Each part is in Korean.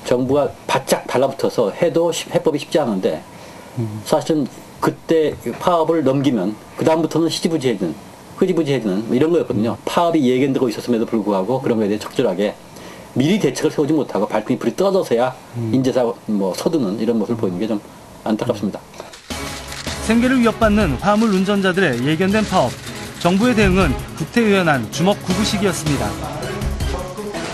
정부가 바짝 달라붙어서 해도 해법이 쉽지 않은데 사실은 그때 파업을 넘기면 그 다음부터는 흐지부지해지는 이런 거였거든요. 파업이 예견되고 있었음에도 불구하고 그런 거에 대해 적절하게 미리 대책을 세우지 못하고 발등에 불이 떠져서야 인재사 서두는 이런 모습을 보이는 게 좀 안타깝습니다. 생계를 위협받는 화물 운전자들의 예견된 파업. 정부의 대응은 국태의원안 주먹구구식이었습니다.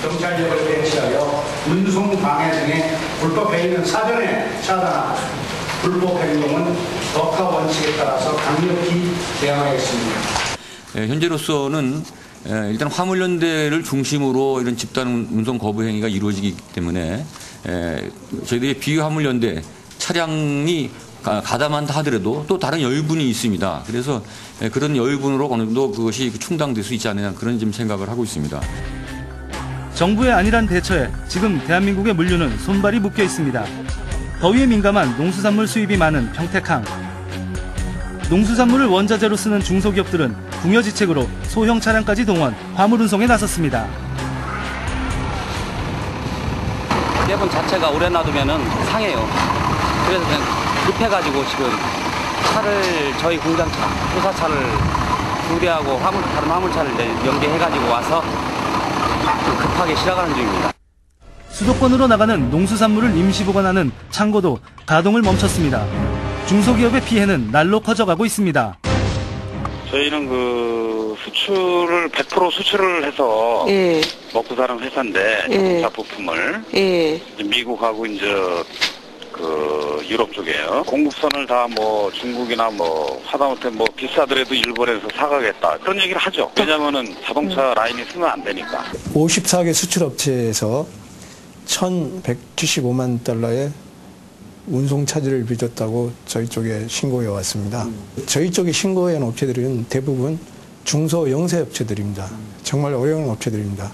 경찰력을 배치하여 운송 방해 등의 불법 행위는 사전에 차단하고 불법 행동은 법과 원칙에 따라서 강력히 대응하겠습니다. 현재로서는 일단 화물연대를 중심으로 이런 집단 운송 거부 행위가 이루어지기 때문에 저희들이 비화물연대 차량이 가담한다 하더라도 또 다른 여유분이 있습니다. 그래서 그런 여유분으로 어느 정도 그것이 충당될 수 있지 않느냐 그런 좀 생각을 하고 있습니다. 정부의 안일한 대처에 지금 대한민국의 물류는 손발이 묶여 있습니다. 더위에 민감한 농수산물 수입이 많은 평택항. 농수산물을 원자재로 쓰는 중소기업들은 궁여지책으로 소형 차량까지 동원 화물 운송에 나섰습니다. 대본 자체가 오래 놔두면 상해요. 그래서 그냥 급해가지고 지금 저희 공장차, 호사차를 2대하고 다른 화물차를 연계해가지고 와서 급하게 실어가는 중입니다. 수도권으로 나가는 농수산물을 임시 보관하는 창고도 가동을 멈췄습니다. 중소기업의 피해는 날로 커져가고 있습니다. 저희는 수출을 100% 수출을 해서 먹고 사는 회사인데 자동차 부품을 미국하고 유럽 쪽이에요. 공급선을 다 중국이나 하다못해 비싸더라도 일본에서 사가겠다 그런 얘기를 하죠. 왜냐면은 자동차 라인이 쓰면 안 되니까. 54개 수출업체에서 1,175만 달러의 운송 차질을 빚었다고 저희 쪽에 신고해 왔습니다. 저희 쪽에 신고해 온 업체들은 대부분 중소 영세 업체들입니다. 정말 어려운 업체들입니다.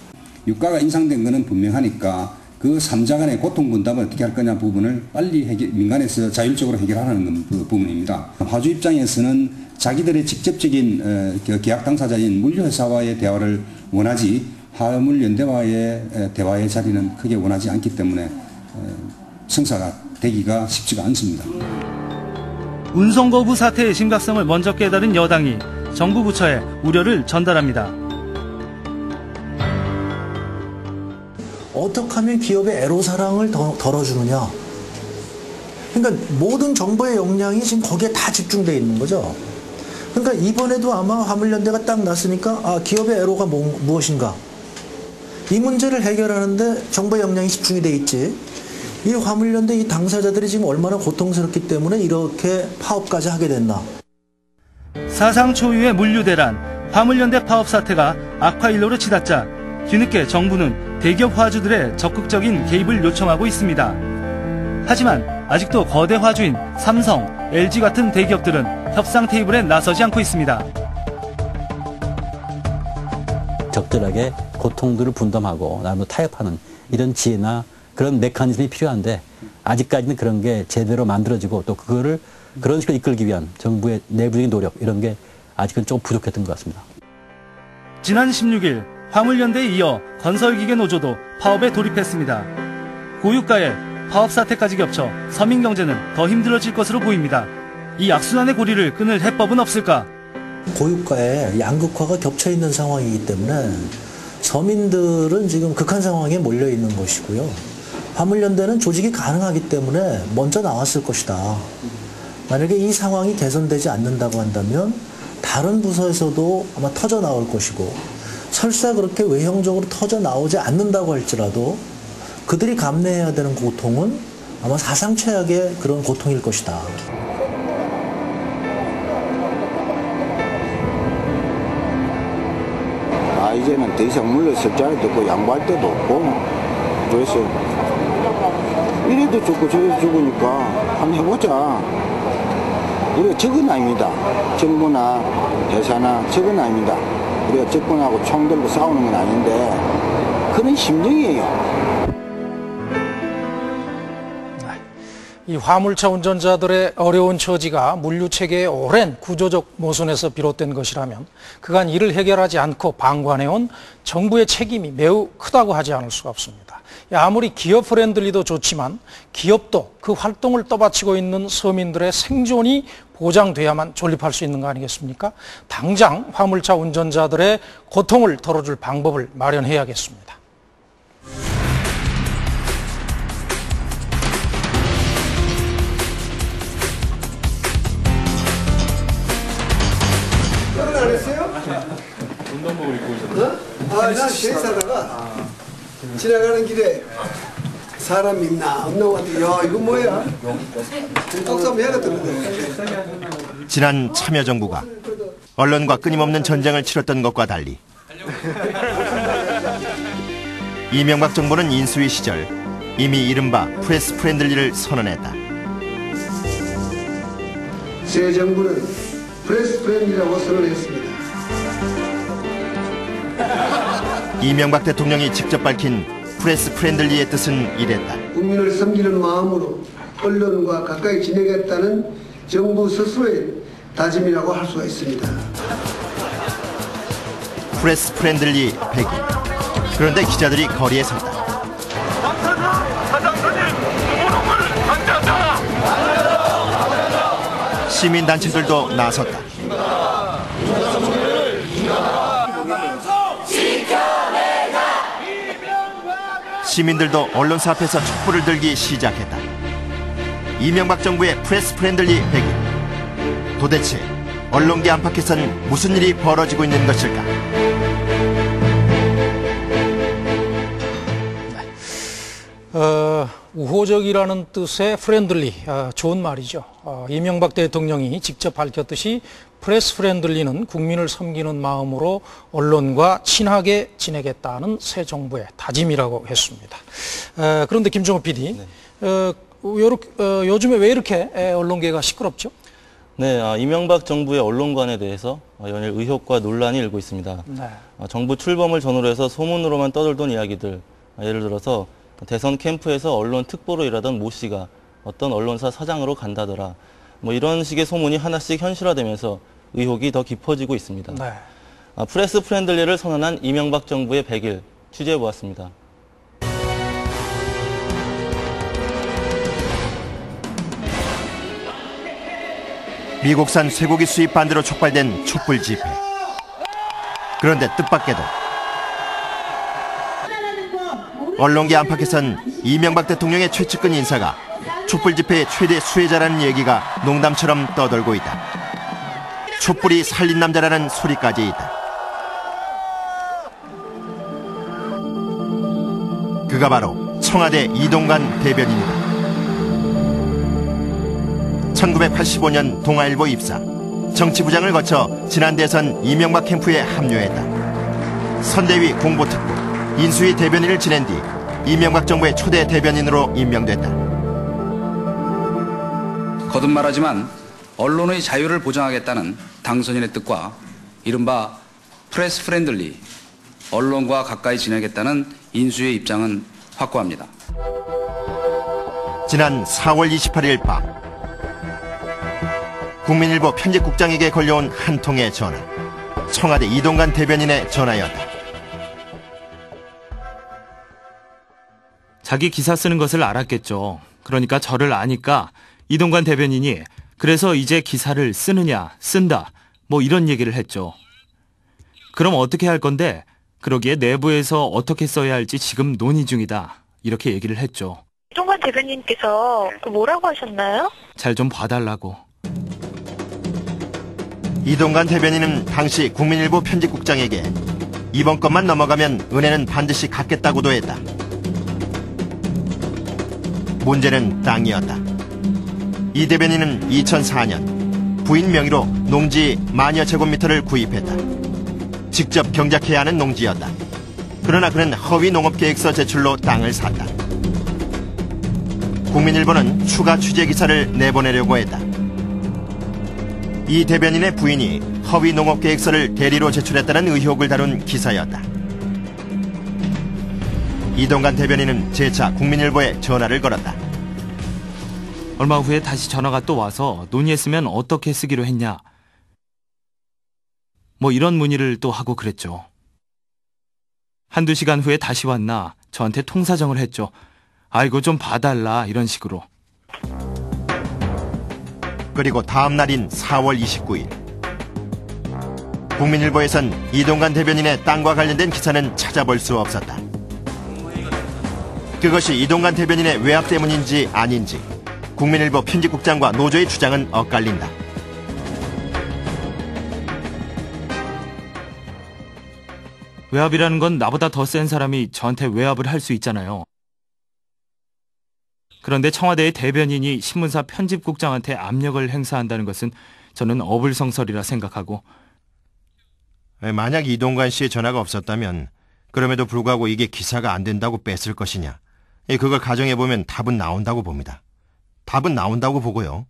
유가가 인상된 것은 분명하니까 그 3자 간의 고통 분담을 어떻게 할 거냐 부분을 빨리 민간에서 자율적으로 해결하는 그 부분입니다. 화주 입장에서는 자기들의 직접적인 계약 당사자인 물류회사와의 대화를 원하지 화물연대와의 대화의 자리는 크게 원하지 않기 때문에 성사가 되기가 쉽지가 않습니다. 운송 거부 사태의 심각성을 먼저 깨달은 여당이 정부 부처에 우려를 전달합니다. 어떻게 하면 기업의 애로사항을 덜어주느냐. 그러니까 모든 정부의 역량이 지금 거기에 다 집중되어 있는 거죠. 그러니까 이번에도 아마 화물연대가 딱 났으니까 기업의 애로가 무엇인가. 이 문제를 해결하는데 정부의 역량이 집중이 돼 있지. 이 화물연대 이 당사자들이 지금 얼마나 고통스럽기 때문에 이렇게 파업까지 하게 됐나. 사상 초유의 물류대란, 화물연대 파업 사태가 악화일로로 치닫자 뒤늦게 정부는 대기업 화주들의 적극적인 개입을 요청하고 있습니다. 하지만 아직도 거대 화주인 삼성, LG 같은 대기업들은 협상 테이블에 나서지 않고 있습니다. 적절하게 고통들을 분담하고 나름대로 타협하는 이런 지혜나 그런 메커니즘이 필요한데 아직까지는 그런 게 제대로 만들어지고 또 그거를 그런 식으로 이끌기 위한 정부의 내부적인 노력 이런 게 아직은 조금 부족했던 것 같습니다. 지난 16일 화물연대에 이어 건설기계노조도 파업에 돌입했습니다. 고유가에 파업 사태까지 겹쳐 서민경제는 더 힘들어질 것으로 보입니다. 이 악순환의 고리를 끊을 해법은 없을까? 고유가에 양극화가 겹쳐 있는 상황이기 때문에 서민들은 지금 극한 상황에 몰려 있는 것이고요. 화물연대는 조직이 가능하기 때문에 먼저 나왔을 것이다. 만약에 이 상황이 개선되지 않는다고 한다면 다른 부서에서도 아마 터져 나올 것이고 설사 그렇게 외형적으로 터져 나오지 않는다고 할지라도 그들이 감내해야 되는 고통은 아마 사상 최악의 그런 고통일 것이다. 이제는 더 이상 물러설 자리도 없고 양보할 데도 없고 그래서 이래도 죽고 저래도 죽으니까 한번 해보자. 우리가 적은 아닙니다. 정부나 회사나 적은 아닙니다. 우리가 적군하고 총 들고 싸우는 건 아닌데 그런 심정이에요. 이 화물차 운전자들의 어려운 처지가 물류체계의 오랜 구조적 모순에서 비롯된 것이라면 그간 이를 해결하지 않고 방관해온 정부의 책임이 매우 크다고 하지 않을 수가 없습니다. 아무리 기업 프렌들리도 좋지만 기업도 그 활동을 떠받치고 있는 서민들의 생존이 보장돼야만 존립할 수 있는 거 아니겠습니까? 당장 화물차 운전자들의 고통을 덜어줄 방법을 마련해야겠습니다. 결혼 안 했어요? 운동복을 입고 오셨나요? 난 계획사다가 지나가는 길에 사람 있나 없나 왔는데 야 이거 뭐야? 떡삼 해야겠던데. 지난 참여정부가 언론과 끊임없는 전쟁을 치렀던 것과 달리 이명박 정부는 인수위 시절 이미 이른바 프레스 프렌들리를 선언했다. 새 정부는 프레스 프렌들리라고 선언했습니다. 이명박 대통령이 직접 밝힌 프레스 프렌들리의 뜻은 이랬다. 국민을 섬기는 마음으로 언론과 가까이 지내겠다는 정부 스스로의 다짐이라고 할 수가 있습니다. 프레스 프렌들리 100일. 그런데 기자들이 거리에 섰다. 시민단체들도 나섰다. 시민들도 언론사 앞에서 촛불을 들기 시작했다. 이명박 정부의 프레스 프렌들리 100일. 도대체 언론계 안팎에선 무슨 일이 벌어지고 있는 것일까? 우호적이라는 뜻의 프렌들리, 좋은 말이죠. 이명박 대통령이 직접 밝혔듯이 프레스 프렌들리는 국민을 섬기는 마음으로 언론과 친하게 지내겠다는 새 정부의 다짐이라고 했습니다. 그런데 김종호 PD, 요즘에 왜 이렇게 언론계가 시끄럽죠? 네, 이명박 정부의 언론관에 대해서 연일 의혹과 논란이 일고 있습니다. 네. 정부 출범을 전후로 해서 소문으로만 떠돌던 이야기들, 예를 들어서 대선 캠프에서 언론 특보로 일하던 모 씨가 어떤 언론사 사장으로 간다더라. 이런 식의 소문이 하나씩 현실화되면서 의혹이 더 깊어지고 있습니다. 네. 프레스 프렌들리를 선언한 이명박 정부의 100일 취재해보았습니다. 미국산 쇠고기 수입 반대로 촉발된 촛불 집회. 그런데 뜻밖에도 언론계 안팎에선 이명박 대통령의 최측근 인사가 촛불 집회의 최대 수혜자라는 얘기가 농담처럼 떠돌고 있다. 촛불이 살린 남자라는 소리까지 있다. 그가 바로 청와대 이동관 대변인이다. 1985년 동아일보 입사, 정치부장을 거쳐 지난 대선 이명박 캠프에 합류했다. 선대위 공보특보, 인수위 대변인을 지낸 뒤 이명박 정부의 초대 대변인으로 임명됐다. 거듭 말하지만 언론의 자유를 보장하겠다는 당선인의 뜻과 이른바 프레스 프렌들리, 언론과 가까이 지내겠다는 인수위의 입장은 확고합니다. 지난 4월 28일 밤 국민일보 편집국장에게 걸려온 한 통의 전화. 청와대 이동관 대변인의 전화였다. 자기 기사 쓰는 것을 알았겠죠. 그러니까 저를 아니까 이동관 대변인이 그래서 이제 기사를 쓰느냐, 쓴다, 이런 얘기를 했죠. 그럼 어떻게 할 건데? 그러기에 내부에서 어떻게 써야 할지 지금 논의 중이다. 이렇게 얘기를 했죠. 이동관 대변인께서 뭐라고 하셨나요? 잘 좀 봐달라고. 이동관 대변인은 당시 국민일보 편집국장에게 이번 것만 넘어가면 은혜는 반드시 갚겠다고도 했다. 문제는 땅이었다. 이 대변인은 2004년 부인 명의로 농지 만여 제곱미터를 구입했다. 직접 경작해야 하는 농지였다. 그러나 그는 허위 농업계획서 제출로 땅을 샀다. 국민일보는 추가 취재 기사를 내보내려고 했다. 이 대변인의 부인이 허위 농업계획서를 대리로 제출했다는 의혹을 다룬 기사였다. 이동관 대변인은 재차 국민일보에 전화를 걸었다. 얼마 후에 다시 전화가 또 와서 논의했으면 어떻게 쓰기로 했냐. 이런 문의를 또 하고 그랬죠. 한두 시간 후에 다시 왔나 저한테 통사정을 했죠. 아이고 좀 봐달라 이런 식으로. 그리고 다음 날인 4월 29일. 국민일보에선 이동관 대변인의 땅과 관련된 기사는 찾아볼 수 없었다. 그것이 이동관 대변인의 외압 때문인지 아닌지 국민일보 편집국장과 노조의 주장은 엇갈린다. 외압이라는 건 나보다 더 센 사람이 저한테 외압을 할 수 있잖아요. 그런데 청와대의 대변인이 신문사 편집국장한테 압력을 행사한다는 것은 저는 어불성설이라 생각하고, 만약 이동관 씨의 전화가 없었다면 그럼에도 불구하고 이게 기사가 안 된다고 뺐을 것이냐, 그걸 가정해보면 답은 나온다고 봅니다. 답은 나온다고 보고요.